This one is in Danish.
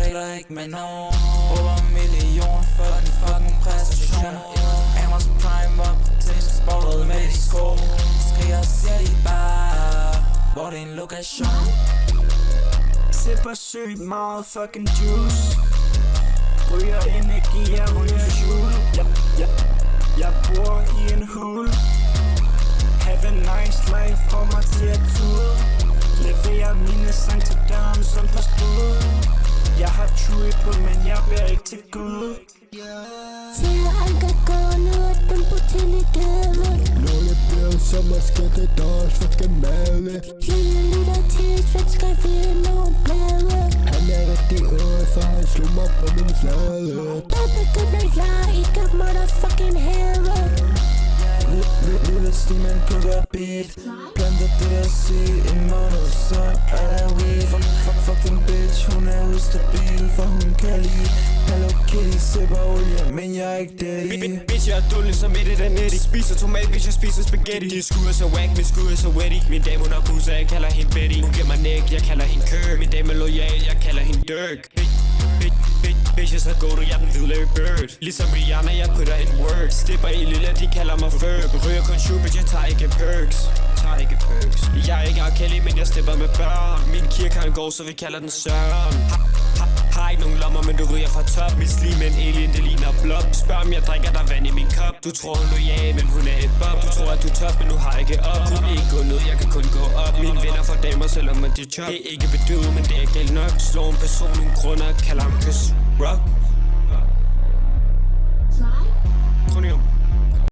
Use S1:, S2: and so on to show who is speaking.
S1: taler ikke med nogen. Over en million for den fucking præstation. Amers prime up til sportet med de sko. Skriger siger de bare, hvor det er en lokation.
S2: Sipper sygt meget fucking juice. Ryger energi, jeg ryger jul. Jeg bor i en hul. Have a nice life, får mig til at tude. Leverer mine sang til døren som på skud. Jeg har true på, men jeg bliver ikke til Gud.
S3: Ser anker gå ned ad den botanikkade.
S4: Når jeg bliver sommer, skal det da også fucking male.
S3: Jeg lytter til et svensk revy nogle blade.
S4: Han er rigtig øje, for han slog mig på min flade.
S3: Der begynder jeg ikke at motherfucking have.
S1: Lille stimen plukker beat. Planter det der sig en måned, så er der weed. Fuck den bitch, hun er ustabil, for hun kan lide Hello Kitty, sipper olie, men jeg er ikke daddy.
S5: Bitch, jeg er dullig som et af netti. Spiser tomat, bitch, jeg spiser spaghetti. De skud er så whack, min skud er så wetty. Min dame hun har busser, jeg kalder hende Betty. Hun giver mig næk, jeg kalder hende Kirk. Min dame er loyal, jeg kalder hende Dirk. Bitches er go, jeg er den hvide Larry Bird. Ligesom Rihanna, jeg putter in work. Stipper i lille, de kalder mig Ferb. Ryger kun shoe, bitch, jeg tager ikke perks. Jeg er ikke R. Kelly, men jeg stepper med børn. Min kirke har en gård, så vi kalder den Søren. Har ikke nogen lommer, men du ryger fra top. Mit slim med en alien, det ligner blob. Spørg om jeg drikker der vand i min kop. Du tror hun er ja, men hun er et bob. Du tror at du er tough, men du har ikke op. Hun vil ikke gå ned, jeg kan kun gå op. Mine venner får damer, selvom at de chop. Det er ikke bedøvet, men det er galt nok. Slår en person nogle grunder, kalder ham Chris Rock.